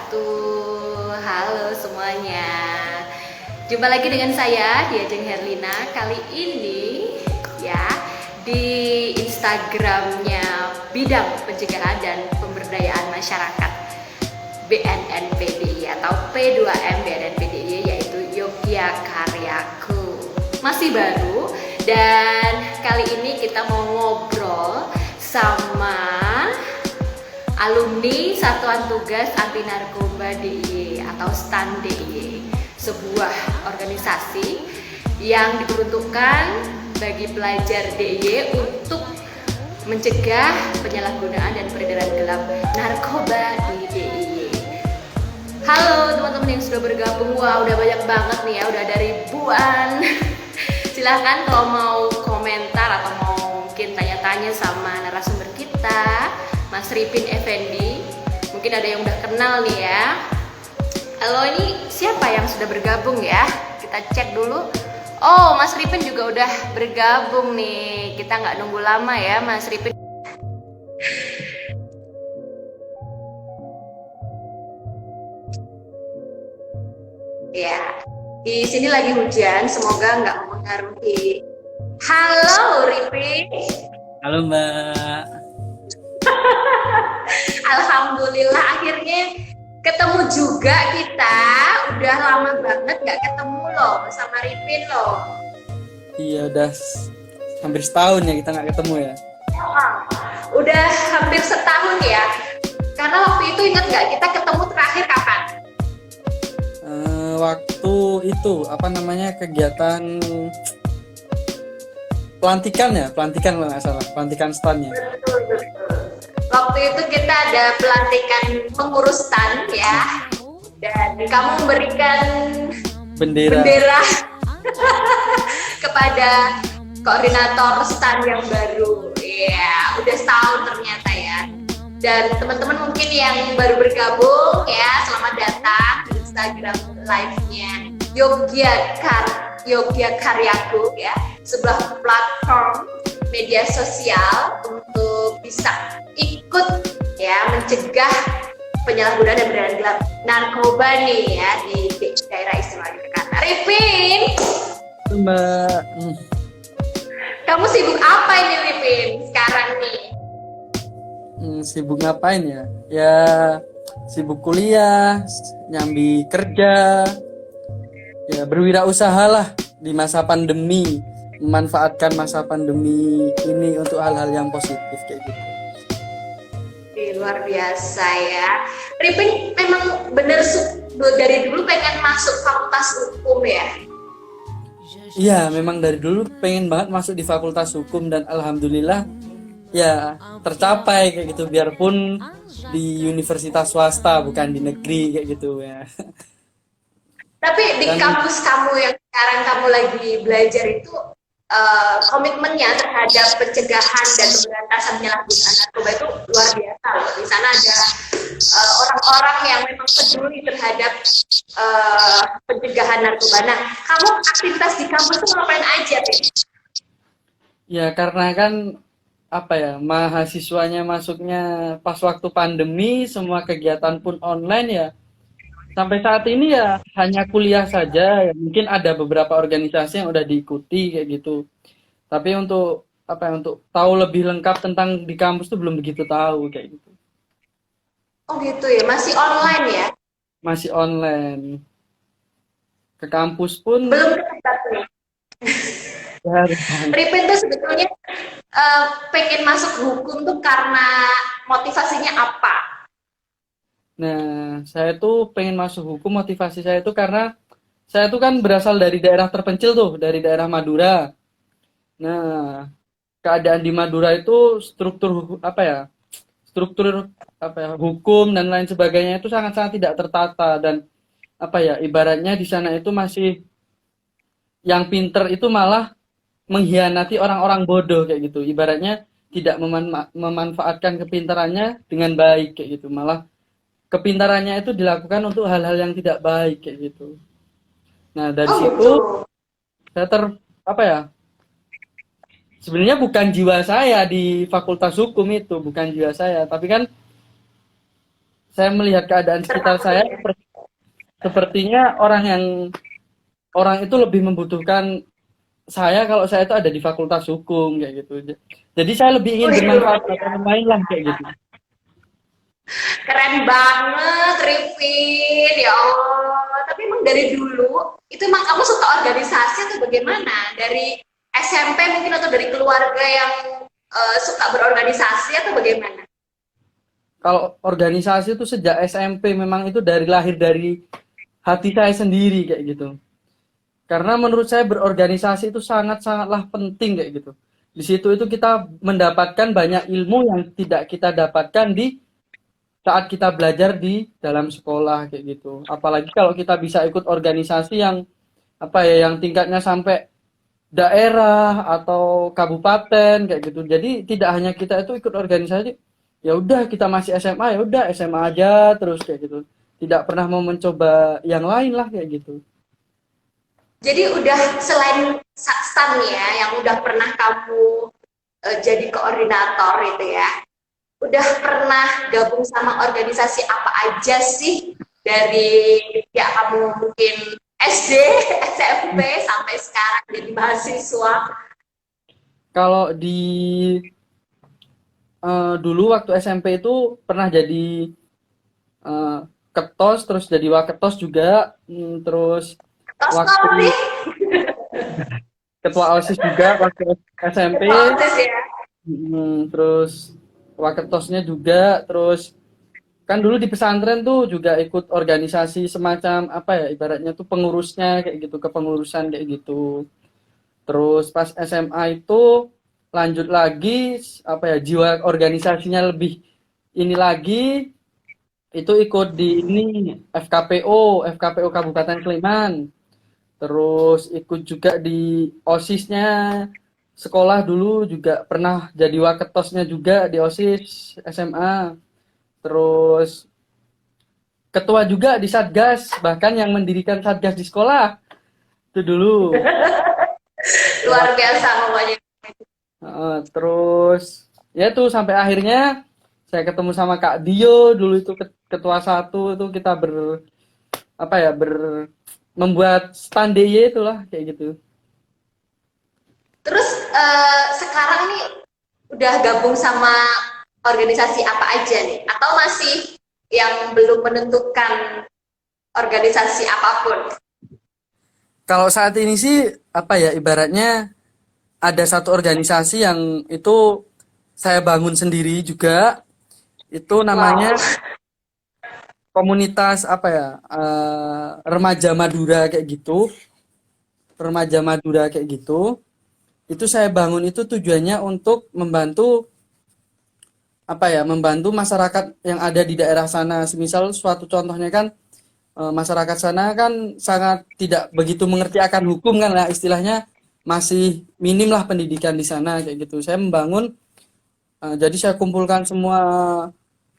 wabarakatuh. Halo semuanya. Jumpa lagi dengan saya Diajeng Herlina. Kali ini ya di Instagramnya Bidang Pencegahan dan Pemberdayaan Masyarakat BNNPDI atau P2M BNNPDI, yaitu Yogyakaryaku. Masih baru dan kali ini kita mau ngobrol sama alumni Satuan Tugas Anti Narkoba DIY atau STAN DIY, sebuah organisasi yang diperuntukkan bagi pelajar DIY untuk mencegah penyalahgunaan dan peredaran gelap narkoba di DIY. Halo teman-teman yang sudah bergabung, wah udah banyak banget nih ya, udah ada ribuan. Silahkan kalau mau komentar atau mau mungkin tanya-tanya sama narasumber kita, Mas Ripin Effendi. Mungkin ada yang udah kenal nih ya. Halo, ini siapa yang sudah bergabung ya? Kita cek dulu. Oh, Mas Ripin juga udah bergabung nih. Kita nggak nunggu lama ya, Mas Ripin. Ya, di sini lagi hujan, semoga nggak mempengaruhi. Halo, Ripin. Halo Mbak. Alhamdulillah akhirnya ketemu juga kita. Udah lama banget nggak ketemu loh sama Ripin loh. Iya udah hampir setahun ya kita nggak ketemu ya. Udah hampir setahun ya. Karena waktu itu ingat nggak kita ketemu terakhir kapan? Waktu itu apa namanya kegiatan pelantikan kalau nggak salah, pelantikan stand-nya. Betul. Waktu itu kita ada pelantikan pengurus STAN ya, dan kamu memberikan bendera kepada koordinator STAN yang baru. Ya, udah setahun ternyata ya. Dan teman-teman mungkin yang baru bergabung ya, selamat datang di Instagram live-nya Yogyakaryaku ya, sebuah platform media sosial untuk bisa ikut ya mencegah penyalahgunaan dan peredaran gelap narkoba nih ya di daerah istimewa Yogyakarta. Ripin, Mbak. kamu sibuk apa ini Ripin sekarang nih? Sibuk ngapain ya? Ya sibuk kuliah, nyambi kerja, ya berwirausaha lah di masa pandemi, memanfaatkan masa pandemi ini untuk hal-hal yang positif kayak gitu. Luar biasa ya. Ripin memang bener dari dulu pengen masuk fakultas hukum ya? Iya, memang dari dulu pengen banget masuk di fakultas hukum dan alhamdulillah ya tercapai kayak gitu, biarpun di universitas swasta bukan di negeri kayak gitu ya. Tapi di kampus kamu yang sekarang kamu lagi belajar itu komitmennya terhadap pencegahan dan pemberantasan penyalahgunaan narkoba itu luar biasa loh. Di sana ada orang-orang yang memang peduli terhadap pencegahan narkoba. Nah, kamu aktivitas di kampus itu ngapain aja nih? Ya karena kan apa ya, mahasiswanya masuknya pas waktu pandemi, semua kegiatan pun online ya. Sampai saat ini ya hanya kuliah saja, ya, mungkin ada beberapa organisasi yang udah diikuti kayak gitu. Tapi untuk apa ya, untuk tahu lebih lengkap tentang di kampus tuh belum begitu tahu kayak gitu. Oh gitu ya, masih online ya? Masih online. Ke kampus pun Belum ketat nih. ya, Ripin tuh sebetulnya pengen masuk hukum tuh karena motivasinya apa? nah, saya tuh pengen masuk hukum, motivasi saya tuh karena saya tuh kan berasal dari daerah terpencil tuh, dari daerah Madura. Nah, keadaan di Madura itu struktur apa ya, hukum dan lain sebagainya itu sangat-sangat tidak tertata, dan apa ya, ibaratnya di sana itu masih yang pinter itu malah mengkhianati orang-orang bodoh kayak gitu. Ibaratnya tidak memanfaatkan kepintarannya dengan baik kayak gitu. Malah kepintarannya itu dilakukan untuk hal-hal yang tidak baik kayak gitu. Nah, dari situ saya apa ya? Sebenarnya bukan jiwa saya di Fakultas Hukum itu, bukan jiwa saya, tapi kan saya melihat keadaan sekitar saya sepertinya orang itu lebih membutuhkan saya kalau saya itu ada di fakultas hukum kayak gitu. Jadi saya lebih ingin Wih, luar bermanfaat biasa. orang lain lah kayak gitu. Keren banget, Rifin. Ya Allah. Tapi emang dari dulu, itu emang kamu suka organisasi atau bagaimana? Dari SMP mungkin atau dari keluarga yang suka berorganisasi atau bagaimana? Kalau organisasi itu sejak SMP memang itu dari lahir dari hati saya sendiri kayak gitu. Karena menurut saya berorganisasi itu sangat-sangatlah penting kayak gitu. Di situ itu kita mendapatkan banyak ilmu yang tidak kita dapatkan di saat kita belajar di dalam sekolah kayak gitu. Apalagi kalau kita bisa ikut organisasi yang apa ya, yang tingkatnya sampai daerah atau kabupaten kayak gitu. Jadi tidak hanya kita itu ikut organisasi, ya udah kita masih SMA, ya udah SMA aja terus kayak gitu. Tidak pernah mau mencoba yang lain lah kayak gitu. Jadi udah selain STAN ya, yang udah pernah kamu jadi koordinator itu ya, udah pernah gabung sama organisasi apa aja sih dari ya kamu mungkin SD, SMP sampai sekarang jadi mahasiswa? Kalau di dulu waktu SMP itu pernah jadi eh, ketos, terus jadi waketos juga, terus Tos waktu nih, ketua OSIS juga waktu SMP. proses ya. Terus waketosnya juga, terus kan dulu di pesantren tuh juga ikut organisasi semacam apa ya, ibaratnya tuh pengurusnya kayak gitu, kepengurusan kayak gitu. Terus pas SMA itu lanjut lagi apa ya, jiwa organisasinya lebih ini lagi, itu ikut di ini FKPO Kabupaten Sleman. Terus ikut juga di OSISnya sekolah, dulu juga pernah jadi waketosnya juga di OSIS SMA. Terus ketua juga di Satgas, bahkan yang mendirikan Satgas di sekolah itu dulu. Luar biasa pokoknya. Terus ya tuh sampai akhirnya saya ketemu sama Kak Dio dulu, itu ketua satu, itu kita apa ya, membuat stand DIY itulah kayak gitu. Terus sekarang ini udah gabung sama organisasi apa aja nih? Atau masih yang belum menentukan organisasi apapun? Kalau saat ini sih apa ya, ibaratnya ada satu organisasi yang itu saya bangun sendiri juga, itu Wow. namanya komunitas apa ya, remaja Madura kayak gitu, remaja Madura kayak gitu. Itu saya bangun itu tujuannya untuk membantu apa ya, membantu masyarakat yang ada di daerah sana. Semisal suatu contohnya kan, masyarakat sana kan sangat tidak begitu mengerti akan hukum kan lah, istilahnya masih minim lah pendidikan di sana kayak gitu. Saya membangun, jadi saya kumpulkan semua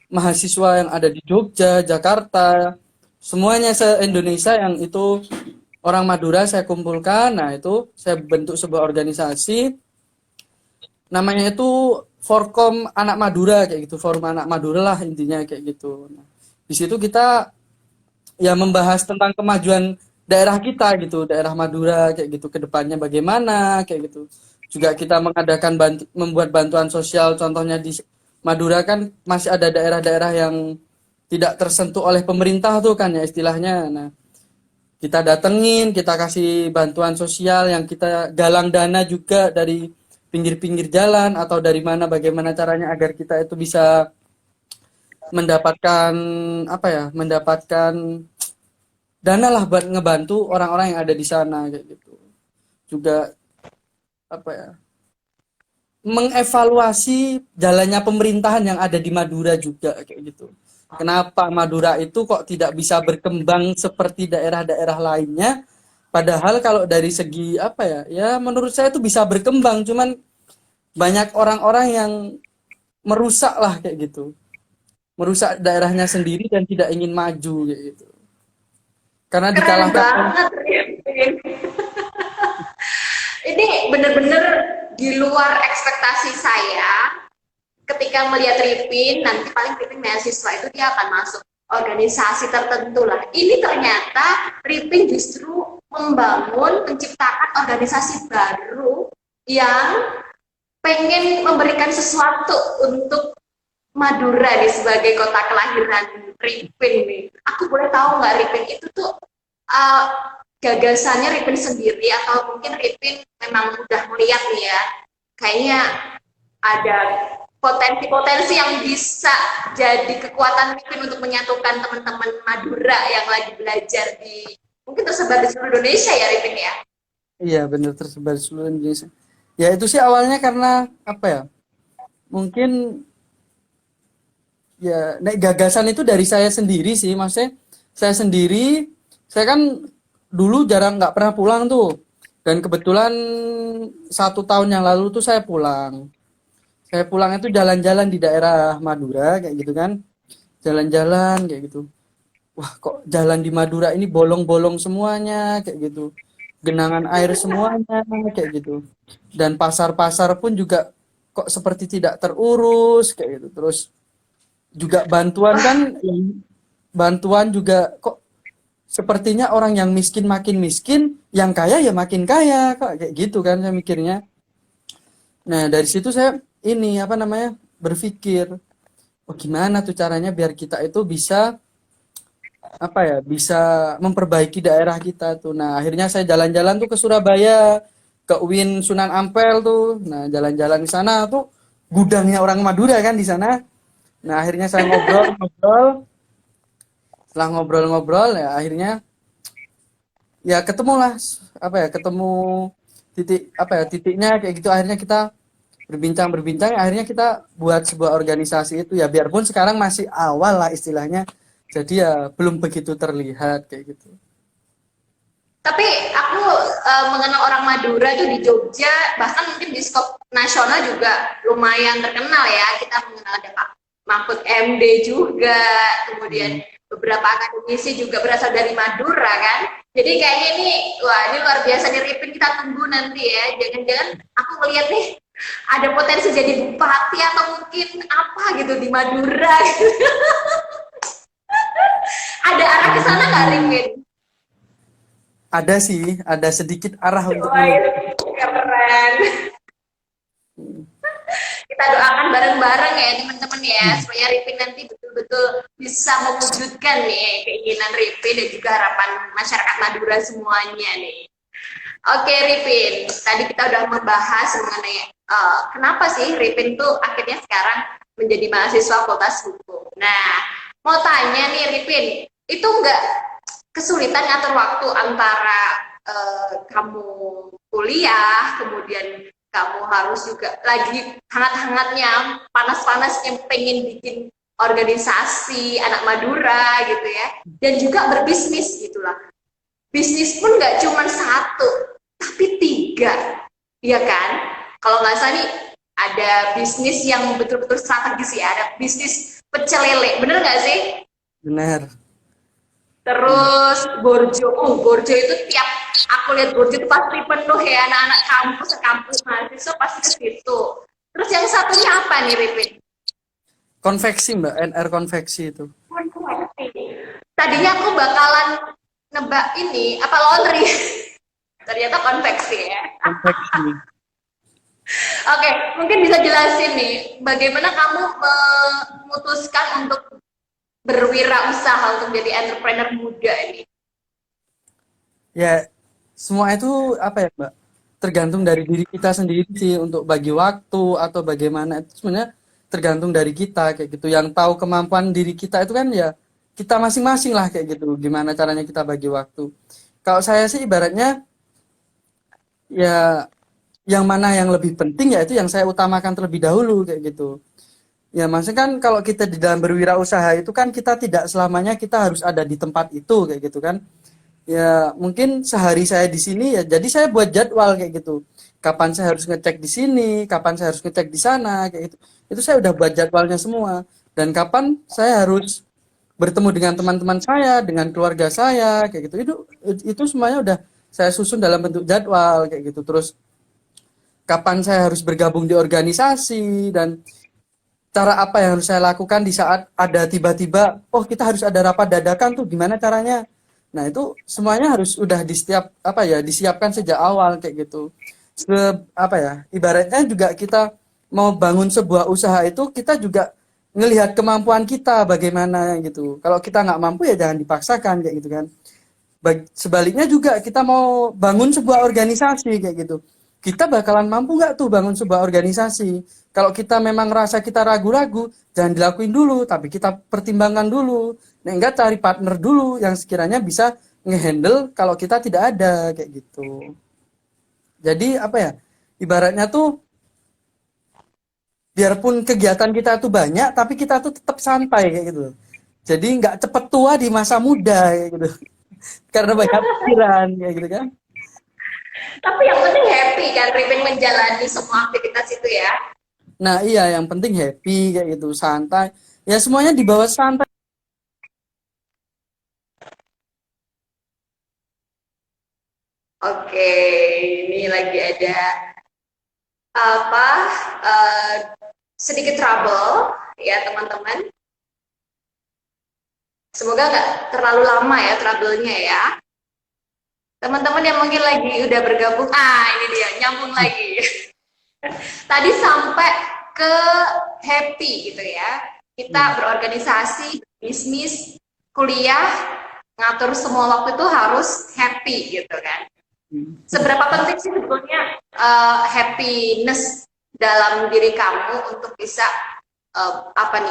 mahasiswa yang ada di Jogja, Jakarta, semuanya se-Indonesia yang itu orang Madura saya kumpulkan. Nah, itu saya bentuk sebuah organisasi, namanya itu Forkom Anak Madura kayak gitu, Forum Anak Madura lah intinya kayak gitu. Nah, di situ kita ya membahas tentang kemajuan daerah kita gitu, daerah Madura kayak gitu, ke depannya bagaimana kayak gitu. Juga kita mengadakan membuat bantuan sosial, contohnya di Madura kan masih ada daerah-daerah yang tidak tersentuh oleh pemerintah tuh kan ya istilahnya. Nah, kita datengin, kita kasih bantuan sosial, yang kita galang dana juga dari pinggir-pinggir jalan atau dari mana, bagaimana caranya agar kita itu bisa mendapatkan apa ya, mendapatkan dana lah buat ngebantu orang-orang yang ada di sana kayak gitu. Juga apa ya, mengevaluasi jalannya pemerintahan yang ada di Madura juga kayak gitu. Kenapa Madura itu kok tidak bisa berkembang seperti daerah-daerah lainnya? Padahal kalau dari segi apa ya, ya menurut saya itu bisa berkembang, cuman banyak orang-orang yang merusak lah kayak gitu. Merusak daerahnya sendiri dan tidak ingin maju kayak gitu. Karena Keren dikalahkan oleh banget. Ini bener-bener di luar ekspektasi saya. ketika melihat Ripin, nanti paling Ripin mahasiswa itu dia akan masuk organisasi tertentu lah. Ini ternyata Ripin justru menciptakan organisasi baru yang pengen memberikan sesuatu untuk Madura nih sebagai kota kelahiran Ripin nih. Aku boleh tahu nggak Ripin itu tuh gagasannya Ripin sendiri atau mungkin Ripin memang udah melihat nih ya, kayaknya ada potensi-potensi yang bisa jadi kekuatan Ripin untuk menyatukan teman-teman Madura yang lagi belajar di mungkin tersebar di seluruh Indonesia ya Ripin ya? Iya benar, tersebar di seluruh Indonesia. Ya itu sih awalnya karena apa ya? Mungkin ya gagasan itu dari saya sendiri sih, maksudnya saya kan dulu jarang nggak pernah pulang tuh, dan kebetulan 1 tahun yang lalu tuh saya pulang itu jalan-jalan di daerah Madura kayak gitu kan, jalan-jalan kayak gitu, wah kok jalan di Madura ini bolong-bolong semuanya kayak gitu, genangan air semuanya kayak gitu, dan pasar-pasar pun juga kok seperti tidak terurus kayak gitu, terus juga bantuan juga kok sepertinya orang yang miskin makin miskin, yang kaya ya makin kaya, kok kayak gitu kan saya mikirnya. Nah, dari situ saya ini apa namanya? Berpikir, oh gimana tuh caranya biar kita itu bisa apa ya? Bisa memperbaiki daerah kita tuh. Nah, akhirnya saya jalan-jalan tuh ke Surabaya, ke UIN Sunan Ampel tuh. Nah, jalan-jalan di sana tuh gudangnya orang Madura kan di sana. Nah, akhirnya saya ngobrol-ngobrol. Setelah ngobrol-ngobrol ya akhirnya ya ketemulah apa ya, ketemu titiknya kayak gitu, akhirnya kita berbincang akhirnya kita buat sebuah organisasi itu ya, biarpun sekarang masih awal lah istilahnya, jadi ya belum begitu terlihat kayak gitu. Tapi aku mengenal orang Madura tuh di Jogja, bahkan mungkin di skop nasional juga lumayan terkenal ya. Kita mengenal ada Pak Mahfud MD juga, kemudian beberapa akademisi juga berasal dari Madura kan. Jadi kayaknya ini, wah ini luar biasa nih Ripin, kita tunggu nanti ya. Jangan-jangan aku melihat nih ada potensi jadi bupati atau mungkin apa gitu di Madura. Ada arah ke sana nggak Ripin? Ada sih, ada sedikit arah untuk wah itu keren. Kita doakan bareng-bareng ya teman-teman ya, supaya Ripin nanti betul-betul bisa mewujudkan nih keinginan Ripin dan juga harapan masyarakat Madura semuanya nih. Oke Ripin, tadi kita udah membahas mengenai kenapa sih Ripin tuh akhirnya sekarang menjadi mahasiswa Fakultas Hukum. Nah, mau tanya nih Ripin, itu enggak kesulitan ngatur waktu antara kamu kuliah, kemudian kamu harus juga lagi hangat-hangatnya, panas-panasnya pengen bikin organisasi anak Madura gitu ya, dan juga berbisnis gitulah. Bisnis pun nggak cuma 1, tapi 3, ya kan? Kalau nggak salah nih ada bisnis yang betul-betul strategis ya, ada bisnis pecel lele, bener nggak sih? Benar. Terus Borjo, Borjo itu tiap aku lihat Borjo itu pasti penuh ya, anak-anak kampus mahasiswa pasti ke situ. Terus yang satunya apa nih Ripin? Konveksi Mbak, NR Konveksi itu. Tadinya aku bakalan nebak ini apa laundry, ternyata konveksi ya. Konveksi. Oke, mungkin bisa jelasin nih bagaimana kamu memutuskan untuk berwirausaha untuk jadi entrepreneur muda ini? Ya, semua itu apa ya Mbak? Tergantung dari diri kita sendiri sih, untuk bagi waktu atau bagaimana itu sebenarnya tergantung dari kita kayak gitu. Yang tahu kemampuan diri kita itu kan ya kita masing-masing lah kayak gitu. Gimana caranya kita bagi waktu. Kalau saya sih ibaratnya ya yang mana yang lebih penting ya itu yang saya utamakan terlebih dahulu kayak gitu. Ya maksudnya kan kalau kita di dalam berwirausaha itu kan kita tidak selamanya kita harus ada di tempat itu kayak gitu kan. Ya mungkin sehari saya di sini ya jadi saya buat jadwal kayak gitu. Kapan saya harus ngecek di sini, kapan saya harus ngecek di sana kayak gitu. Itu saya udah buat jadwalnya semua. Dan kapan saya harus bertemu dengan teman-teman saya, dengan keluarga saya kayak gitu. Itu semuanya udah saya susun dalam bentuk jadwal kayak gitu. Terus kapan saya harus bergabung di organisasi, dan cara apa yang harus saya lakukan di saat ada tiba-tiba, oh kita harus ada rapat dadakan tuh gimana caranya. Nah itu semuanya harus udah disiapkan sejak awal kayak gitu. Ibaratnya juga kita mau bangun sebuah usaha itu kita juga ngelihat kemampuan kita bagaimana gitu. Kalau kita nggak mampu ya jangan dipaksakan kayak gitu kan. Sebaliknya juga kita mau bangun sebuah organisasi kayak gitu. Kita bakalan mampu nggak tuh bangun sebuah organisasi? Kalau kita memang rasa kita ragu-ragu, jangan dilakuin dulu, tapi kita pertimbangkan dulu. Nah, enggak cari partner dulu yang sekiranya bisa ngehandle kalau kita tidak ada kayak gitu. Jadi ibaratnya tuh biarpun kegiatan kita tuh banyak, tapi kita tuh tetap santai kayak gitu. Jadi nggak cepet tua di masa muda kayak gitu. Karena banyak pikiran kayak gitu kan. Tapi yang penting happy kan Ripin menjalani semua aktivitas itu ya. Nah iya yang penting happy kayak gitu, santai. Ya semuanya dibawa santai. Oke, ini lagi ada apa eh, sedikit trouble ya teman-teman. Semoga nggak terlalu lama ya trouble-nya ya. Teman-teman yang mungkin lagi udah bergabung, ini dia nyambung lagi. Tadi sampai ke happy gitu ya. Kita berorganisasi, bisnis, kuliah, ngatur semua waktu itu harus happy gitu kan. Seberapa penting sih sebetulnya happiness dalam diri kamu untuk bisa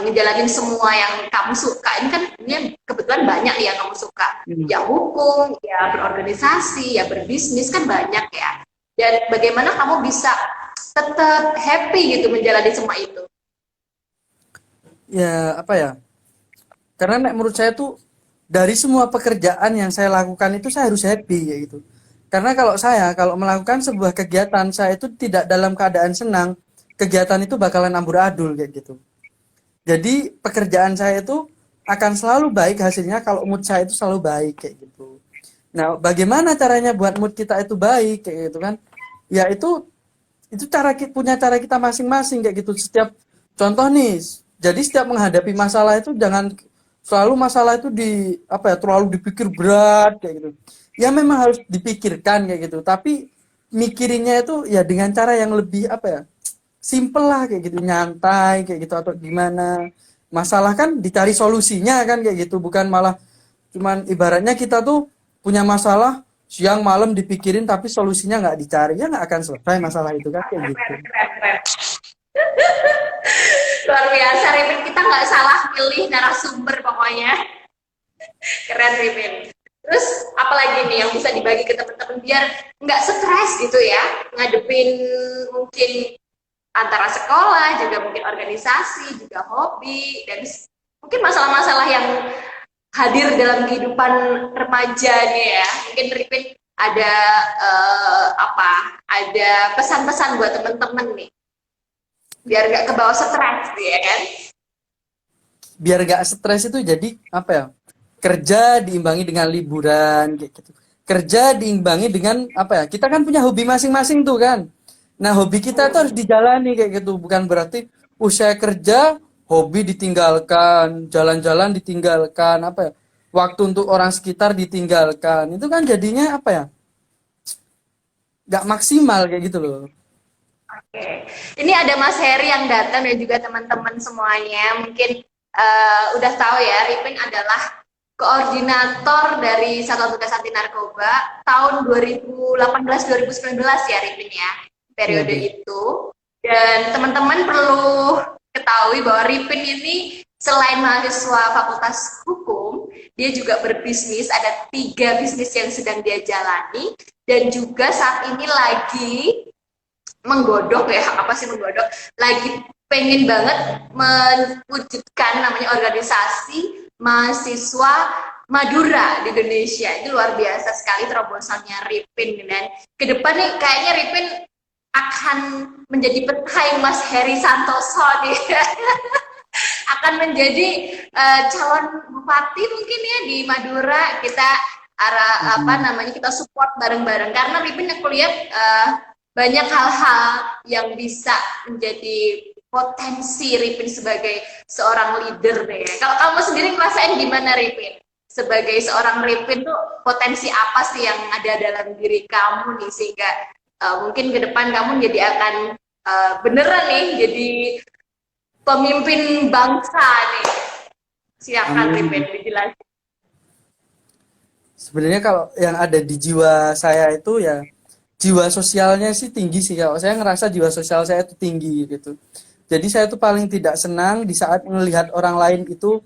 ngejalanin semua yang kamu suka. Ini kan ini kebetulan banyak nih yang kamu suka. Ya hukum, ya berorganisasi, ya berbisnis kan banyak ya. Dan bagaimana kamu bisa tetap happy gitu menjalani semua itu? Ya karena menurut saya tuh dari semua pekerjaan yang saya lakukan itu saya harus happy kayak gitu. Karena kalau melakukan sebuah kegiatan saya itu tidak dalam keadaan senang, kegiatan itu bakalan amburadul kayak gitu. Jadi pekerjaan saya itu akan selalu baik hasilnya kalau mood saya itu selalu baik kayak gitu. Nah, bagaimana caranya buat mood kita itu baik kayak gitu kan? Ya itu punya cara kita masing-masing kayak gitu. Setiap contoh nih, jadi setiap menghadapi masalah itu jangan selalu masalah itu terlalu dipikir berat kayak gitu. Ya memang harus dipikirkan kayak gitu, tapi mikirinnya itu ya dengan cara yang lebih simple lah kayak gitu, nyantai kayak gitu atau gimana. Masalah kan dicari solusinya kan kayak gitu, bukan malah cuman ibaratnya kita tuh punya masalah siang malam dipikirin tapi solusinya nggak dicari, ya nggak akan selesai masalah itu kan kayak gitu. Keren. Luar biasa Ripin, kita nggak salah pilih narasumber pokoknya. Keren Ripin. Terus apalagi nih yang bisa dibagi ke teman-teman biar nggak stres gitu ya ngadepin mungkin antara sekolah juga mungkin organisasi juga hobi dan mungkin masalah-masalah yang hadir dalam kehidupan remaja nih ya. Mungkin Ripin ada ada pesan-pesan buat teman-teman nih biar nggak kebawa stres ya kan. Biar nggak stres itu jadi kerja diimbangi dengan liburan kayak gitu, kerja diimbangi dengan kita kan punya hobi masing-masing tuh kan. Nah hobi kita tuh harus dijalani kayak gitu, bukan berarti usia kerja hobi ditinggalkan, jalan-jalan ditinggalkan, waktu untuk orang sekitar ditinggalkan, itu kan jadinya nggak maksimal kayak gitu loh. Oke, ini ada Mas Heri yang datang dan juga teman-teman semuanya mungkin udah tahu ya Ripin adalah koordinator dari Satuan Tugas Anti Narkoba tahun 2018-2019 ya Ripin ya, periode itu. Dan teman-teman perlu ketahui bahwa Ripin ini selain mahasiswa Fakultas Hukum, dia juga berbisnis, ada 3 bisnis yang sedang dia jalani, dan juga saat ini lagi menggodok lagi pengen banget mewujudkan namanya organisasi mahasiswa Madura di Indonesia. Itu luar biasa sekali terobosannya Ripin, dan ke depan nih kayaknya Ripin akan menjadi petai Mas Heri Santoso nih. Akan menjadi calon bupati mungkin ya di Madura. Kita kita support bareng-bareng karena Ripin aku lihat banyak hal-hal yang bisa menjadi potensi Ripin sebagai seorang leader deh. Kalau kamu sendiri ngerasain gimana Ripin? Sebagai seorang Ripin tuh potensi apa sih yang ada dalam diri kamu nih sehingga mungkin ke depan kamu jadi akan beneran nih jadi pemimpin bangsa nih. Silakan Ripin dijelasin. Sebenarnya kalau yang ada di jiwa saya itu ya jiwa sosialnya sih tinggi sih. Kalau saya ngerasa jiwa sosial saya itu tinggi gitu. Jadi saya tuh paling tidak senang di saat melihat orang lain itu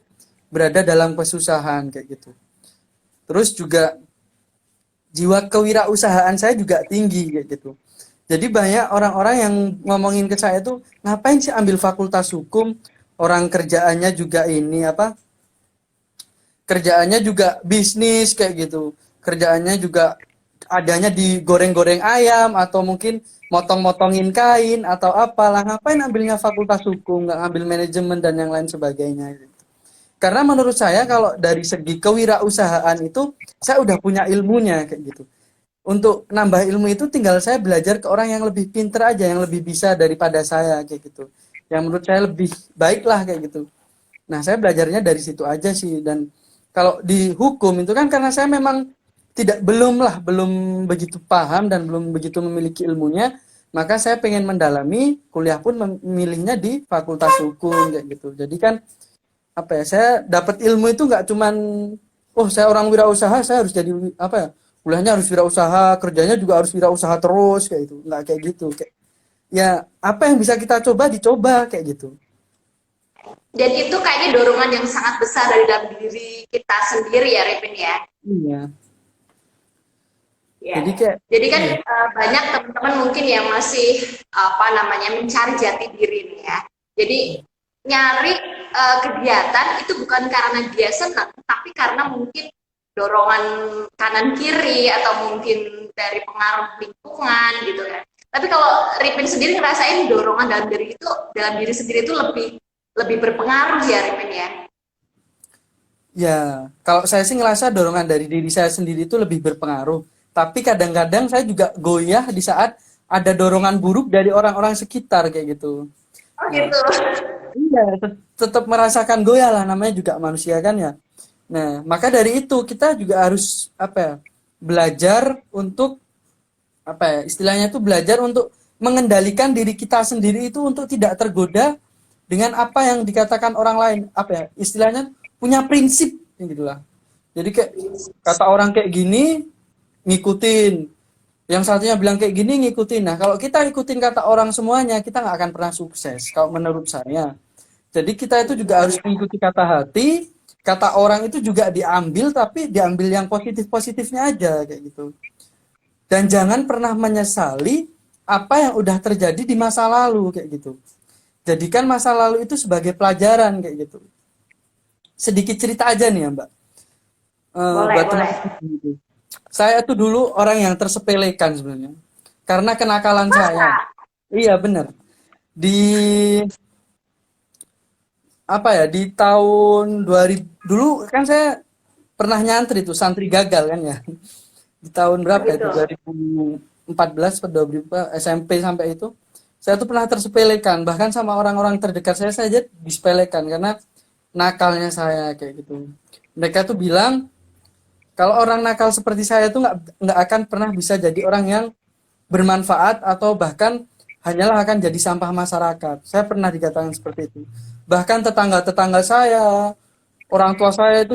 berada dalam kesusahan kayak gitu. Terus juga jiwa kewirausahaan saya juga tinggi kayak gitu. Jadi banyak orang-orang yang ngomongin ke saya tuh ngapain sih ambil fakultas hukum, orang kerjaannya juga ini apa? Kerjaannya juga bisnis kayak gitu. Kerjaannya juga adanya di goreng-goreng ayam atau mungkin motong-motongin kain atau apalah, ngapain ambilnya fakultas hukum, nggak ngambil manajemen dan yang lain sebagainya gitu. Karena menurut saya kalau dari segi kewirausahaan itu saya udah punya ilmunya kayak gitu. Untuk nambah ilmu itu tinggal saya belajar ke orang yang lebih pinter aja, yang lebih bisa daripada saya kayak gitu. Yang menurut saya lebih baik lah kayak gitu. Nah, saya belajarnya dari situ aja sih. Dan kalau di hukum itu kan karena saya memang belum begitu paham dan belum begitu memiliki ilmunya, maka saya pengen mendalami, kuliah pun memilihnya di fakultas hukum kayak gitu. Jadi kan apa ya, saya dapat ilmu itu nggak cuman oh saya orang wirausaha saya harus jadi apa ya, kuliahnya harus wirausaha, kerjanya juga harus wirausaha terus kayak gitu. Nggak kayak gitu. Kayak ya apa yang bisa kita coba dicoba kayak gitu. Dan itu kayaknya dorongan yang sangat besar dari dalam diri kita sendiri ya Ripin ya. Iya. Ya. Jadi kan banyak teman-teman mungkin yang masih apa namanya mencari jati diri nih ya. Jadi nyari kegiatan itu bukan karena dia senang, tapi karena mungkin dorongan kanan kiri atau mungkin dari pengaruh lingkungan gitu ya. Tapi kalau Ripin sendiri ngerasain dorongan dalam diri sendiri itu lebih berpengaruh ya Ripin ya. Ya, kalau saya sih ngerasa dorongan dari diri saya sendiri itu lebih berpengaruh. Tapi kadang-kadang saya juga goyah di saat ada dorongan buruk dari orang-orang sekitar kayak gitu. Oh gitu. Iya, tetap merasakan goyah lah, namanya juga manusia kan ya. Nah, maka dari itu kita juga harus apa ya? Belajar untuk apa ya? Istilahnya itu belajar untuk mengendalikan diri kita sendiri itu untuk tidak tergoda dengan apa yang dikatakan orang lain. Apa ya? Istilahnya punya prinsip gitulah. Jadi kayak kata orang kayak gini ngikutin, yang satunya bilang kayak gini ngikutin. Nah kalau kita ikutin kata orang semuanya kita nggak akan pernah sukses kalau menurut saya. Jadi kita itu juga harus mengikuti kata hati, kata orang itu juga diambil tapi diambil yang positif-positifnya aja kayak gitu. Dan jangan pernah menyesali apa yang udah terjadi di masa lalu kayak gitu. Jadikan masa lalu itu sebagai pelajaran kayak gitu. Sedikit cerita aja nih ya Mbak. Boleh. Gitu. Saya tuh dulu orang yang tersepelekan sebenarnya. Karena kenakalan saya. Iya benar. Di apa ya? Di tahun 2000 dulu kan saya pernah nyantri tuh, santri gagal kan ya. Di tahun berapa itu? 2014 atau 2000 SMP sampai itu. Saya tuh pernah tersepelekan, bahkan sama orang-orang terdekat saya aja disepelekan karena nakalnya saya kayak gitu. Mereka tuh bilang kalau orang nakal seperti saya tuh nggak akan pernah bisa jadi orang yang bermanfaat atau bahkan hanyalah akan jadi sampah masyarakat. Saya pernah dikatakan seperti itu. Bahkan tetangga-tetangga saya, orang tua saya itu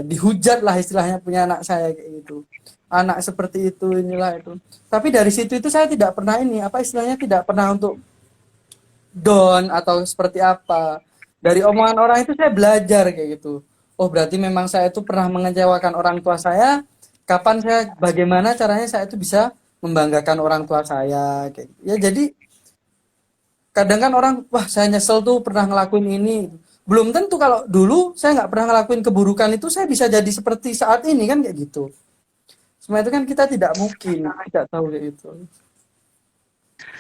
dihujat lah istilahnya punya anak saya kayak gitu. Anak seperti itu inilah itu. Tapi dari situ itu saya tidak pernah tidak pernah untuk down atau seperti apa. Dari omongan orang itu saya belajar kayak gitu. Oh berarti memang saya itu pernah mengecewakan orang tua saya. Bagaimana caranya saya itu bisa membanggakan orang tua saya kayak gitu. Ya jadi kadang kan orang wah saya nyesel tuh pernah ngelakuin ini. Belum tentu kalau dulu saya nggak pernah ngelakuin keburukan itu saya bisa jadi seperti saat ini kan kayak gitu. Semua itu kan kita tidak mungkin tidak tahu kayak gitu.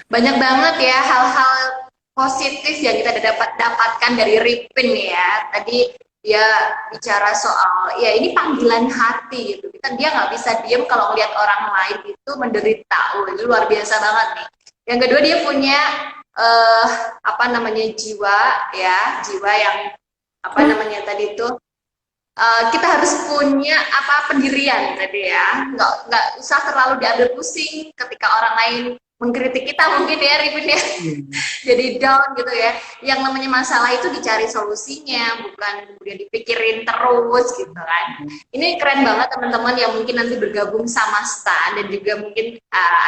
Banyak banget ya hal-hal positif yang kita dapatkan dari Ripin ya. Tadi dia bicara soal ya ini panggilan hati gitu. Dia nggak bisa diem kalau melihat orang lain itu menderita. Itu luar biasa banget nih. Yang kedua dia punya eh apa namanya, jiwa ya, jiwa yang apa namanya tadi itu, kita harus punya apa, pendirian tadi ya, nggak usah terlalu diambil pusing ketika orang lain mengkritik kita mungkin ya, Ripin ya. Hmm. Jadi down gitu ya. Yang namanya masalah itu dicari solusinya, bukan kemudian dipikirin terus gitu kan. Ini keren banget teman-teman yang mungkin nanti bergabung sama Stan, dan juga mungkin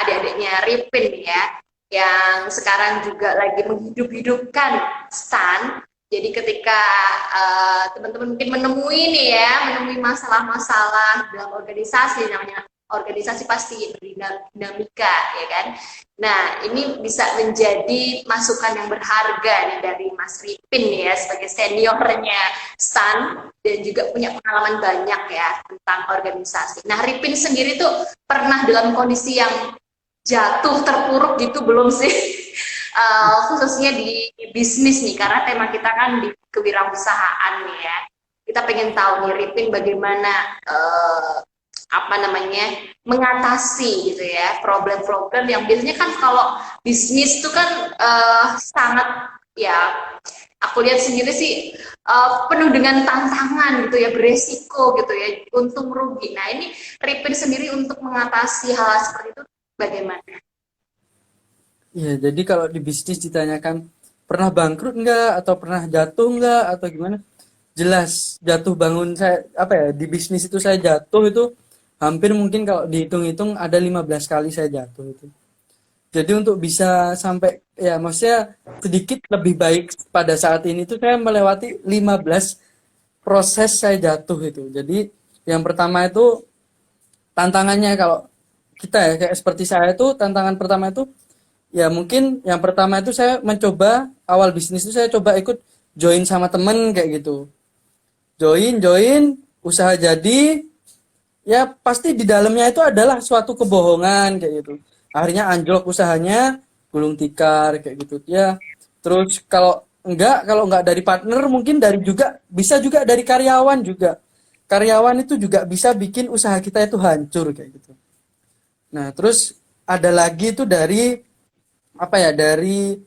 adik-adiknya Ripin ya, yang sekarang juga lagi menghidup-hidupkan Stan. Jadi ketika teman-teman mungkin menemui masalah-masalah dalam organisasi, namanya organisasi pasti berdinamika ya kan. Nah, ini bisa menjadi masukan yang berharga nih dari Mas Ripin ya, sebagai seniornya Stan, dan juga punya pengalaman banyak ya tentang organisasi. Nah, Ripin sendiri tuh pernah dalam kondisi yang jatuh terpuruk gitu belum sih? Khususnya di bisnis nih, karena tema kita kan di kewirausahaan nih ya. Kita pengen tahu nih Ripin bagaimana apa namanya, mengatasi gitu ya problem-problem yang biasanya kan kalau bisnis itu kan sangat ya, aku lihat sendiri sih penuh dengan tantangan gitu ya, beresiko gitu ya, untung rugi. Nah, ini Ripin sendiri untuk mengatasi hal seperti itu bagaimana? Ya, jadi kalau di bisnis ditanyakan pernah bangkrut nggak atau pernah jatuh nggak atau gimana? Jelas jatuh bangun saya apa ya, di bisnis itu saya jatuh itu hampir mungkin kalau dihitung-hitung ada 15 kali saya jatuh itu. Jadi untuk bisa sampai ya maksudnya sedikit lebih baik pada saat ini tuh saya melewati 15 proses saya jatuh itu. Jadi yang pertama itu tantangannya kalau kita ya kayak seperti saya itu tantangan pertama itu ya mungkin yang pertama itu saya mencoba awal bisnis itu saya coba ikut join sama temen kayak gitu. Join usaha jadi ya pasti di dalamnya itu adalah suatu kebohongan kayak gitu. Akhirnya anjlok usahanya, gulung tikar kayak gitu ya. Terus kalau enggak dari partner mungkin dari juga bisa juga dari karyawan juga. Karyawan itu juga bisa bikin usaha kita itu hancur kayak gitu. Nah, terus ada lagi itu dari apa ya, dari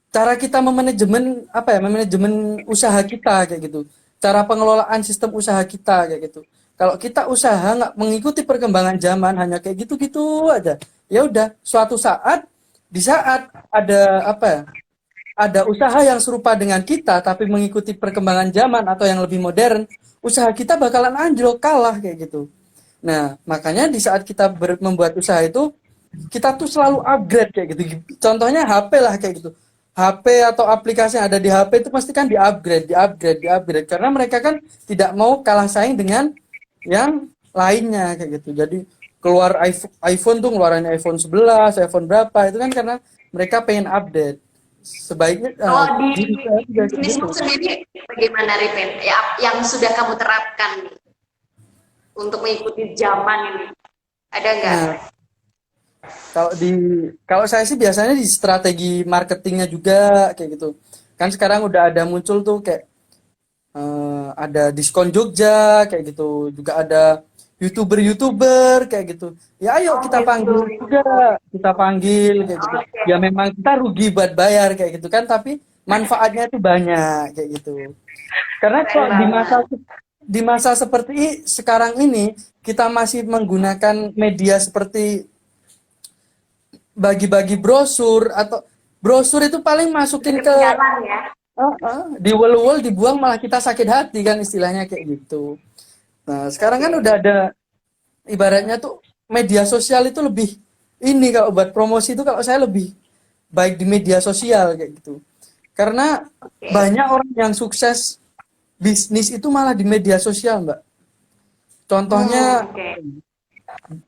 cara kita memanajemen apa ya, memanajemen usaha kita kayak gitu, cara pengelolaan sistem usaha kita kayak gitu. Kalau kita usaha nggak mengikuti perkembangan zaman hanya kayak gitu-gitu aja, ya udah suatu saat di saat ada apa ya, ada usaha yang serupa dengan kita tapi mengikuti perkembangan zaman atau yang lebih modern, usaha kita bakalan anjlok, kalah kayak gitu. Nah, makanya di saat kita membuat usaha itu kita tuh selalu upgrade kayak gitu. Contohnya HP lah kayak gitu. HP atau aplikasi yang ada di HP itu pasti kan di upgrade karena mereka kan tidak mau kalah saing dengan yang lainnya kayak gitu. Jadi keluar iPhone tuh ngeluarin iPhone 11, iPhone berapa itu kan karena mereka pengen update. Sebaiknya Kalau di diri saya juga kayak gitu. bisnismu sendiri bagaimana, Ripin? Ya, yang sudah kamu terapkan nih untuk mengikuti zaman ini, ada nggak? Nah, Kalau di kalau saya sih biasanya di strategi marketingnya juga kayak gitu. Kan sekarang udah ada muncul tuh kayak ada diskon Jogja kayak gitu. Juga ada YouTuber-YouTuber kayak gitu. Ya ayo Oh kita gitu. panggil juga, kita panggil kayak gitu. Oke, Ya memang kita rugi buat bayar kayak gitu kan, tapi manfaatnya itu banyak kayak gitu. Karena keren kok banget. di masa seperti sekarang ini kita masih menggunakan media seperti bagi-bagi brosur atau brosur itu paling Udah masukin ke ketinggalan ya. di wall-wall dibuang malah kita sakit hati kan istilahnya kayak gitu. Nah, sekarang kan Oke. udah ada ibaratnya tuh media sosial itu lebih ini kalau buat promosi itu kalau saya lebih baik di media sosial kayak gitu. Karena Oke. banyak orang yang sukses bisnis itu malah di media sosial, Mbak. Contohnya Oke.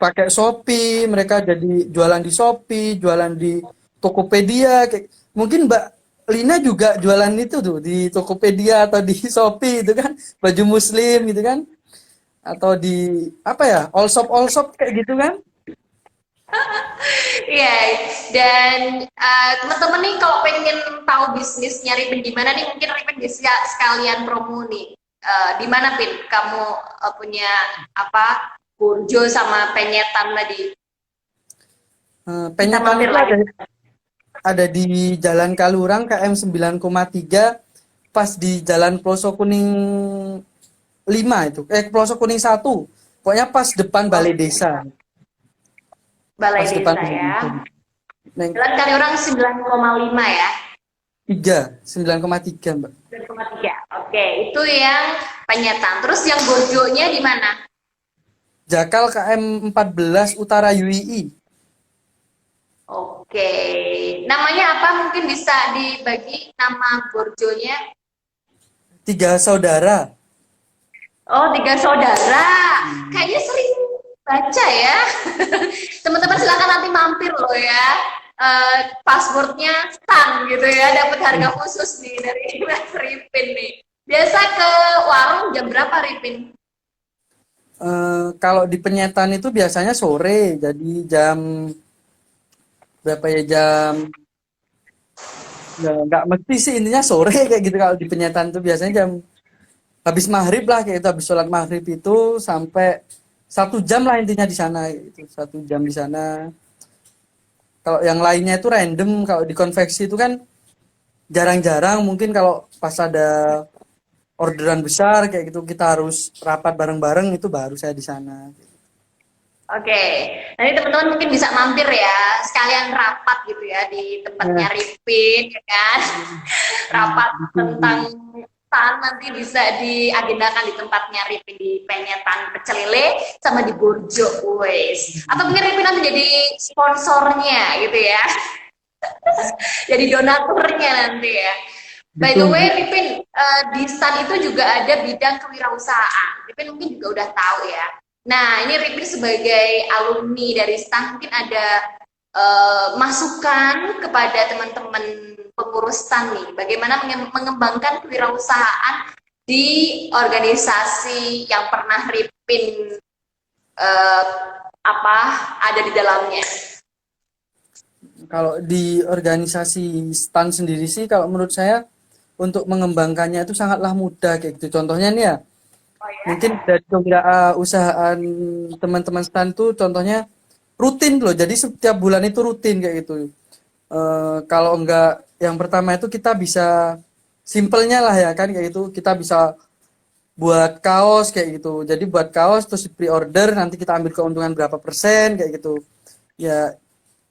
pakai Shopee, mereka jadi jualan di Shopee, jualan di Tokopedia, kayak mungkin Mbak Lina juga jualan itu tuh di Tokopedia atau di Shopee itu kan, baju muslim gitu kan, atau di apa ya, all shop kayak gitu kan. Iya, dan teman-teman nih kalau pengen tahu bisnisnya Ripin gimana nih, mungkin Ripin bisa sekalian promo nih. Di mana, Pin? Kamu punya apa? Burjo sama penyetan tadi. Bisa Penyetan mampir itu lagi. ada ada di Jalan Kalurang KM 9,3 pas di Jalan Ploso Kuning 5 itu. Ploso Kuning 1. Pokoknya pas depan Balai Desa. Balai Pas depan Desa Balai ya. Desa. Neng Jalan Kaliurang 9,5 ya. 9,3, Mbak. 9,3. Oke, itu yang Penyetan. Terus yang Borjonya di mana? Jakal KM 14 Utara UII. Oke. Namanya apa? Mungkin bisa dibagi nama Borjonya. 3 saudara. Oh, 3 saudara. Kayaknya sering baca ya. Teman-teman silakan nanti mampir loh ya. Passwordnya Stan gitu ya. Dapat harga khusus nih dari Mas Ripin nih. Biasa ke warung jam berapa, Ripin? Kalau di Penyetan itu biasanya sore, jadi jam berapa ya, jam ya nggak mesti sih, intinya sore kayak gitu. Kalau di Penyetan itu biasanya jam habis maghrib lah kayak itu, habis sholat maghrib itu sampai 1 jam lah intinya di sana itu, 1 jam di sana. Kalau yang lainnya itu random. Kalau di konveksi itu kan jarang-jarang, mungkin kalau pas ada orderan besar kayak gitu kita harus rapat bareng-bareng, itu baru saya di sana. Oke, nanti teman-teman mungkin bisa mampir ya, sekalian rapat gitu ya di tempatnya Nah, Ripin, ya kan? Rapat tentang ditunggu. Stan nanti bisa diagendakan di tempatnya Ripin di Penyetan Pecel Lele sama di Borjo, wes. Atau mungkin Ripin nanti jadi sponsornya gitu ya, jadi donaturnya nanti ya. By the way, Ditunggu. Ripin, di Stan itu juga ada bidang kewirausahaan. Ripin mungkin juga udah tahu ya. Nah, ini Ripin sebagai alumni dari Stan mungkin ada masukan kepada teman-teman pengurus Stan nih, bagaimana mengembangkan kewirausahaan di organisasi yang pernah Ripin eh, ada di dalamnya. Kalau di organisasi STAN sendiri sih, kalau menurut saya untuk mengembangkannya itu sangatlah mudah kayak gitu. Contohnya nih ya, Oh ya? mungkin dari kewirausahaan teman-teman STAN tuh contohnya rutin loh. Jadi setiap bulan itu rutin kayak gitu. Kalau enggak, yang pertama itu kita bisa simpelnya lah ya kan kayak gitu. Kita bisa buat kaos kayak gitu. Jadi buat kaos terus pre-order, nanti kita ambil keuntungan berapa persen kayak gitu. Ya,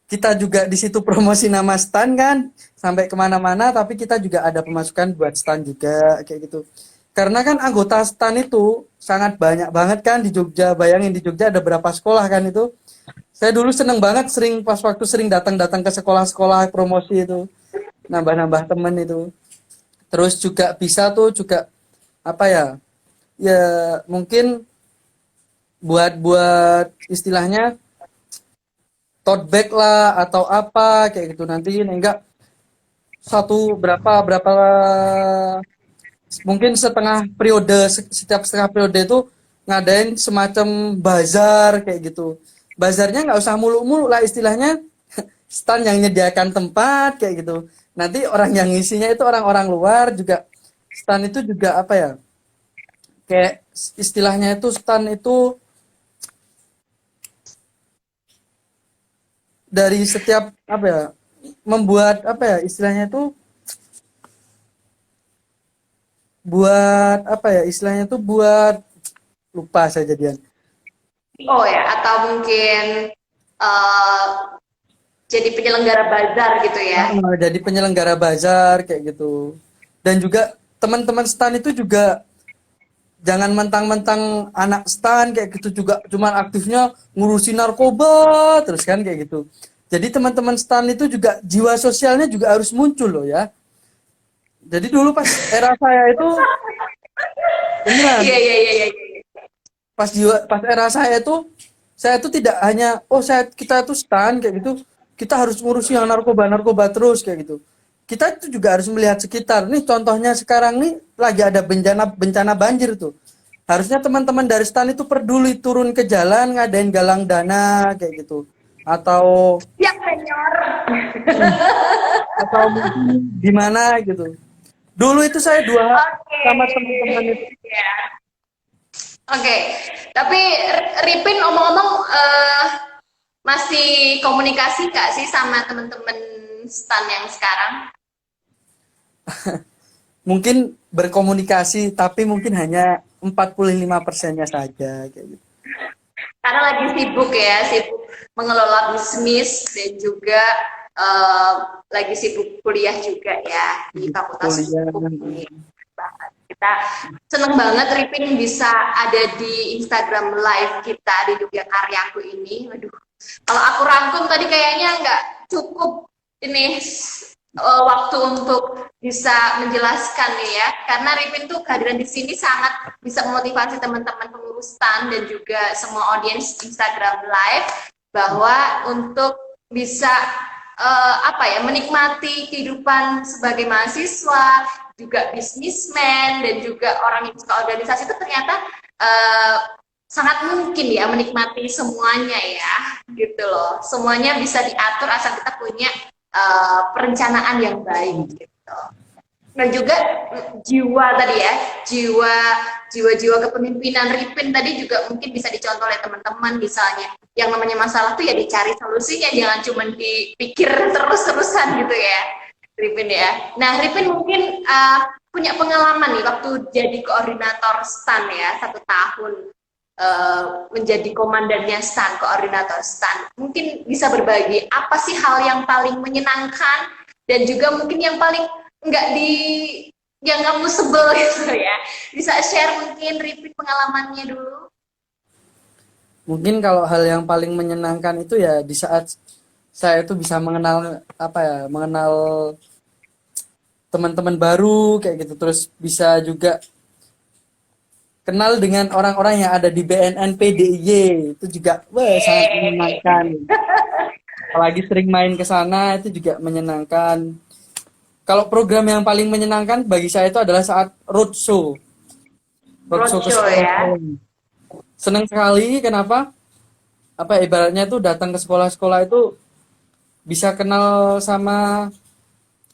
kita juga di situ promosi nama stan kan sampai kemana-mana, tapi kita juga ada pemasukan buat stan juga kayak gitu. Karena kan anggota stan itu sangat banyak banget kan di Jogja. Bayangin di Jogja ada berapa sekolah kan itu. Saya dulu seneng banget, sering pas waktu sering datang-datang ke sekolah-sekolah promosi itu, nambah-nambah temen itu. Terus juga bisa tuh juga apa ya? Ya mungkin buat istilahnya tote bag lah atau apa kayak gitu, nanti enggak satu berapa berapa mungkin setengah periode, setiap setengah periode itu ngadain semacam bazar kayak gitu. Bazarnya nggak usah muluk-muluk lah istilahnya, stand yang menyediakan tempat kayak gitu. Nanti orang yang ngisinya itu orang-orang luar juga. Stand itu juga apa ya, kayak istilahnya itu stand itu dari setiap apa ya, membuat apa ya istilahnya itu, buat apa ya istilahnya itu, buat lupa saya jadian. Oh ya, atau mungkin eh, jadi penyelenggara bazar gitu ya. Jadi penyelenggara bazar kayak gitu. Dan juga teman-teman stan itu juga jangan mentang-mentang anak stan kayak gitu juga cuman aktifnya ngurusin narkoba terus kan kayak gitu. Jadi teman-teman stan itu juga jiwa sosialnya juga harus muncul loh ya. Jadi dulu pas era saya itu beneran, Iya, iya, iya, iya. pas era saya tuh tidak hanya kita tuh stan kayak gitu, kita harus ngurusin yang narkoba terus kayak gitu. Kita itu juga harus melihat sekitar. Nih contohnya sekarang nih lagi ada bencana bencana banjir tuh. Harusnya teman-teman dari stan itu peduli turun ke jalan ngadain galang dana kayak gitu. Atau Siap, senior. atau mungkin gimana gitu. Dulu itu saya Oke. sama teman-teman itu. Ya. Oke. Tapi Ripin omong-omong masih komunikasi nggak sih sama teman-teman stan yang sekarang? Mungkin berkomunikasi, tapi mungkin hanya 45%-nya saja kayak gitu. Karena lagi sibuk ya, sibuk mengelola bisnis dan juga lagi sibuk kuliah juga ya di Fakultas Kuliah. Hukum ini. Kita seneng banget Ripin bisa ada di Instagram live kita di Jogja Karyaku ini. Waduh, kalau aku rangkum tadi kayaknya nggak cukup ini waktu untuk bisa menjelaskan nih ya, karena Ripin tuh kehadiran di sini sangat bisa memotivasi teman-teman pengurus stan dan juga semua audiens Instagram live bahwa untuk bisa menikmati kehidupan sebagai mahasiswa, juga bisnismen dan juga orang yang suka organisasi itu ternyata sangat mungkin ya menikmati semuanya ya, gitu loh. Semuanya bisa diatur asal kita punya perencanaan yang baik gitu. Dan juga jiwa tadi ya, jiwa kepemimpinan Ripin tadi juga mungkin bisa dicontoh oleh teman-teman. Misalnya yang namanya masalah tuh ya dicari solusinya, jangan cuma dipikir terus-terusan gitu ya Ripin ya. Nah Ripin mungkin punya pengalaman nih waktu jadi koordinator stan ya, 1 tahun menjadi komandannya stan, koordinator stan. Mungkin bisa berbagi apa sih hal yang paling menyenangkan dan juga mungkin yang paling yang kamu sebel gitu ya. Bisa share mungkin Ripin pengalamannya dulu. Mungkin kalau hal yang paling menyenangkan itu ya di saat saya itu bisa mengenal mengenal teman-teman baru kayak gitu, terus bisa juga kenal dengan orang-orang yang ada di BNN PDIY, itu juga sangat menyenangkan. Apalagi sering main ke sana itu juga menyenangkan. Kalau program yang paling menyenangkan bagi saya itu adalah saat roadshow ke sekolah. Ya. Senang sekali, kenapa? Ibaratnya tuh datang ke sekolah-sekolah itu bisa kenal sama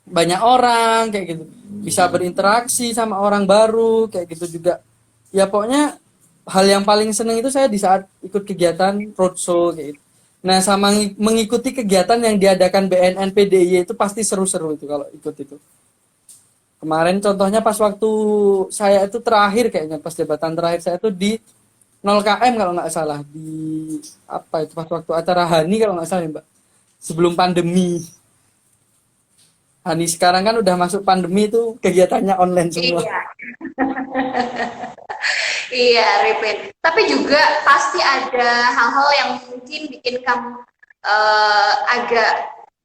banyak orang kayak gitu, bisa berinteraksi sama orang baru kayak gitu juga. Ya pokoknya hal yang paling seneng itu saya di saat ikut kegiatan roadshow kayak gitu. Nah sama mengikuti kegiatan yang diadakan BNN PDIY itu pasti seru-seru itu kalau ikut itu. Kemarin contohnya pas waktu saya itu terakhir kayaknya pas jabatan terakhir saya itu di 0KM kalau nggak salah, di itu pas waktu acara Hani kalau nggak salah ya Mbak, sebelum pandemi. Hani sekarang kan udah masuk pandemi itu kegiatannya online semua. Iya. Iya, Ripin. Tapi juga pasti ada hal-hal yang mungkin bikin kamu agak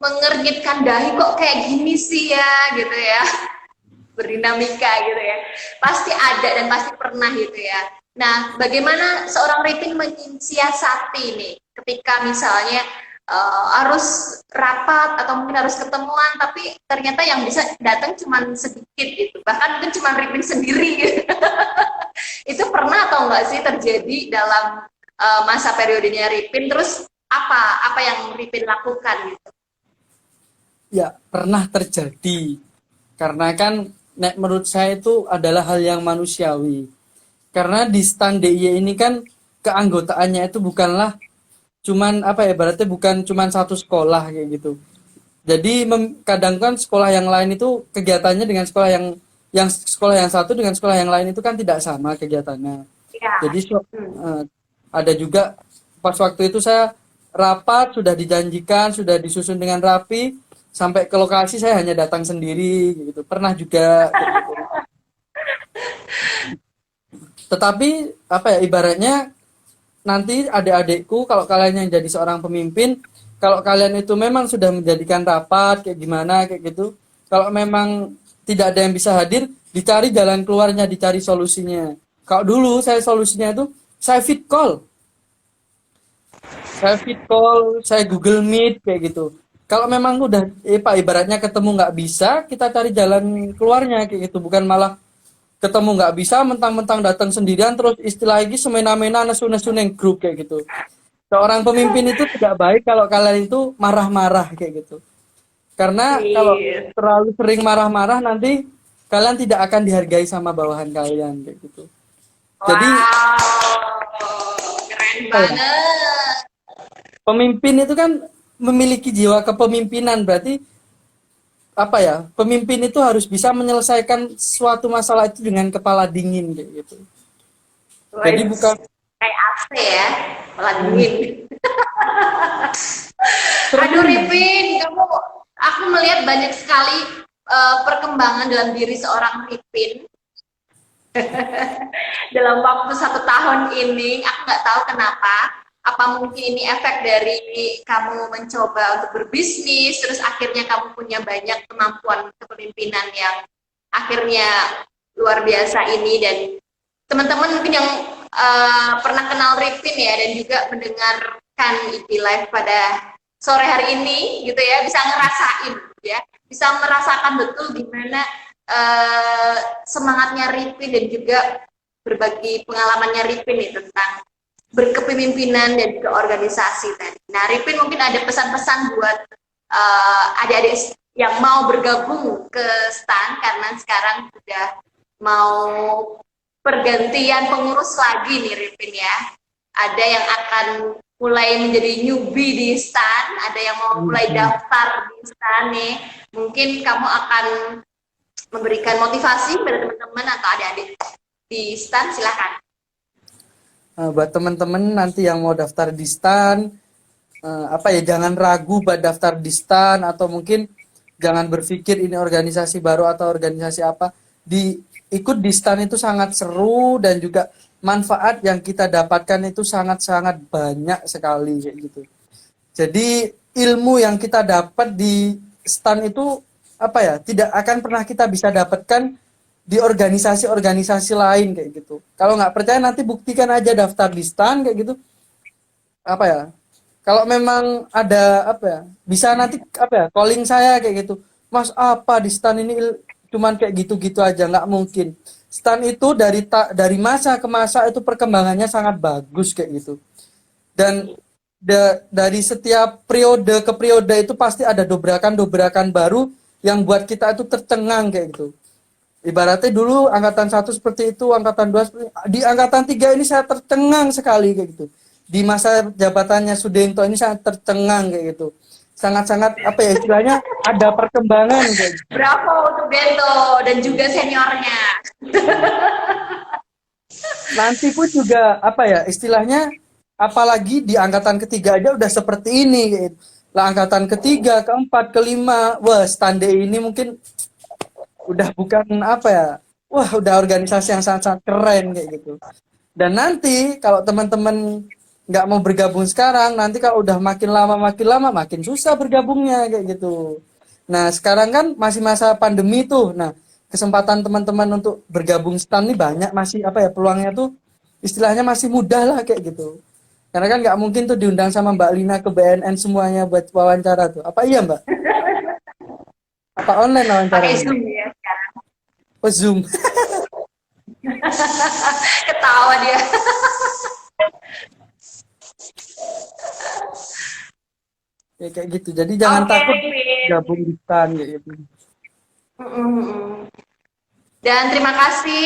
mengernyitkan dahi, kok kayak gini sih ya, gitu ya. Berdinamika gitu ya. Pasti ada dan pasti pernah gitu ya. Nah, bagaimana seorang Ripin menyiasati nih ketika misalnya harus rapat atau mungkin harus ketemuan, tapi ternyata yang bisa datang cuma sedikit gitu, bahkan mungkin cuma Ripin sendiri gitu. Itu pernah atau enggak sih terjadi dalam masa periodenya Ripin? Terus apa yang Ripin lakukan gitu? Ya pernah terjadi, karena kan menurut saya itu adalah hal yang manusiawi. Karena di stan DIY ini kan keanggotaannya itu bukanlah cuman berarti bukan cuman satu sekolah kayak gitu. Jadi kadang kan sekolah yang lain itu kegiatannya dengan sekolah yang satu dengan sekolah yang lain itu kan tidak sama kegiatannya. Ya. Jadi ada juga pas waktu itu saya rapat sudah dijanjikan, sudah disusun dengan rapi, sampai ke lokasi saya hanya datang sendiri gitu. Pernah juga gitu. Tetapi ibaratnya nanti adik-adikku, kalau kalian yang jadi seorang pemimpin, kalau kalian itu memang sudah menjadikan rapat kayak gimana kayak gitu, kalau memang tidak ada yang bisa hadir, dicari jalan keluarnya, dicari solusinya. Kalau dulu saya solusinya itu saya fit call, saya Google Meet kayak gitu. Kalau memang udah ibaratnya ketemu nggak bisa, kita cari jalan keluarnya kayak gitu, bukan malah ketemu nggak bisa mentang-mentang datang sendirian terus istilah lagi semena-mena nesu-nesu neng grup kayak gitu. Seorang pemimpin itu tidak baik kalau kalian itu marah-marah kayak gitu. Karena kalau terlalu sering marah-marah nanti kalian tidak akan dihargai sama bawahan kalian kayak gitu. Jadi keren banget. Pemimpin itu kan memiliki jiwa kepemimpinan, berarti apa ya, pemimpin itu harus bisa menyelesaikan suatu masalah itu dengan kepala dingin kayak gitu. Jadi bukan Kayak AC ya, malah dingin. Aduh terus Ripin, aku melihat banyak sekali perkembangan dalam diri seorang Ripin dalam waktu 1 tahun ini. Aku nggak tahu kenapa. Apa mungkin ini efek dari kamu mencoba untuk berbisnis, terus akhirnya kamu punya banyak kemampuan kepemimpinan yang akhirnya luar biasa ini. Dan teman-teman mungkin yang pernah kenal Ripin ya dan juga mendengarkan IP Live pada sore hari ini gitu ya, bisa ngerasain ya, bisa merasakan betul gimana semangatnya Ripin dan juga berbagi pengalamannya Ripin nih tentang berkepemimpinan dan juga organisasi tadi. Nah, Ripin mungkin ada pesan-pesan buat adik-adik yang mau bergabung ke STAN karena sekarang sudah mau pergantian pengurus lagi nih Ripin ya. Ada yang akan mulai menjadi newbie di STAN, ada yang mau mulai daftar di STAN nih. Mungkin kamu akan memberikan motivasi pada teman-teman atau adik-adik di STAN, silakan. buat teman-teman nanti yang mau daftar di STAN, apa ya, jangan ragu buat daftar di STAN, atau mungkin jangan berpikir ini organisasi baru atau organisasi apa. Ikut di STAN itu sangat seru dan juga manfaat yang kita dapatkan itu sangat-sangat banyak sekali kayak gitu. Jadi ilmu yang kita dapat di STAN itu apa ya, tidak akan pernah kita bisa dapatkan di organisasi-organisasi lain kayak gitu. Kalau nggak percaya nanti buktikan aja daftar di STAN kayak gitu. Apa ya? Kalau memang ada apa ya, bisa nanti apa ya, calling saya kayak gitu. Mas, apa di STAN ini cuman kayak gitu-gitu aja, nggak mungkin. STAN itu dari masa ke masa itu perkembangannya sangat bagus kayak gitu. Dan dari setiap periode ke periode itu pasti ada dobrakan-dobrakan baru yang buat kita itu tercengang kayak gitu. Ibaratnya dulu angkatan 1 seperti itu, angkatan 2 seperti itu. Di angkatan 3 ini saya tercengang sekali kayak gitu. Di masa jabatannya Sudento ini sangat tercengang kayak gitu. Sangat-sangat apa ya istilahnya, ada perkembangan kayak gitu. Bravo untuk Bento dan juga seniornya. Nanti pun juga apa ya istilahnya, apalagi di angkatan ketiga aja udah seperti ini kayak gitu. Lah angkatan ketiga, keempat, kelima, wah stande ini mungkin udah bukan apa ya, wah udah organisasi yang sangat-sangat keren kayak gitu. Dan nanti kalau teman-teman nggak mau bergabung sekarang, nanti kalau udah makin lama makin susah bergabungnya kayak gitu. Nah sekarang kan masih masa pandemi tuh, nah kesempatan teman-teman untuk bergabung STAN nih banyak, masih apa ya, peluangnya tuh istilahnya masih mudah lah kayak gitu. Karena kan nggak mungkin tuh diundang sama Mbak Lina ke BNN semuanya buat wawancara tuh. Apa iya Mbak? Apa online Pakai wawancaranya? Zoom ya sekarang. Oh Zoom. Ketawa dia. Ya, kayak gitu. Jadi jangan Oke, takut Ripin. gabung di STAN kayak gitu. Dan terima kasih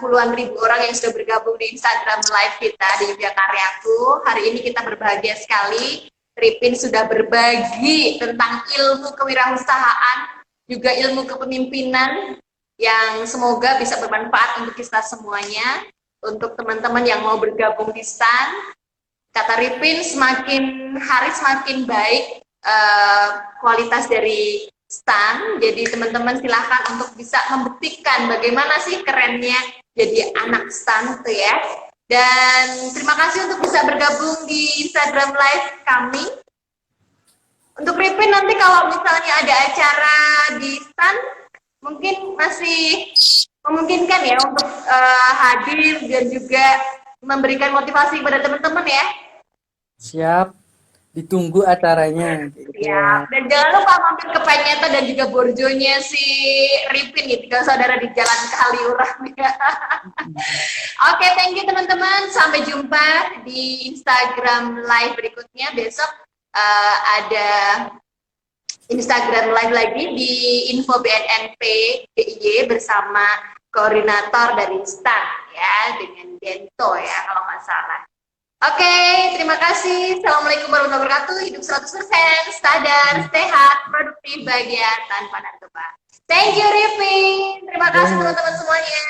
puluhan ribu orang yang sudah bergabung di Instagram Live kita di Yogyakaryaku. Hari ini kita berbahagia sekali. Ripin sudah berbagi tentang ilmu kewirausahaan, juga ilmu kepemimpinan yang semoga bisa bermanfaat untuk kita semuanya. Untuk teman-teman yang mau bergabung di STAN, kata Ripin semakin hari semakin baik kualitas dari STAN. Jadi teman-teman silahkan untuk bisa membuktikan bagaimana sih kerennya jadi anak STAN tuh ya. Dan terima kasih untuk bisa bergabung di Instagram Live kami. Untuk Ripin nanti kalau misalnya ada acara di STAN, mungkin masih memungkinkan ya untuk hadir dan juga memberikan motivasi kepada teman-teman ya. Siap. Ditunggu acaranya. Gitu. Ya, dan jangan lupa mampir ke Penyeta dan juga Borjonya si Ripin nih, tiga saudara di Jalan Kaliurang ya. Oke, thank you teman-teman. Sampai jumpa di Instagram Live berikutnya. Besok ada Instagram Live lagi di Info BNNP DIY bersama koordinator dari STAN ya, dengan Dento ya kalau nggak salah. Oke, terima kasih. Assalamualaikum warahmatullahi wabarakatuh. Hidup 100%, sadar, sehat, produktif, bahagia, tanpa narkoba. Thank you, Rifin. Terima kasih teman-teman semuanya.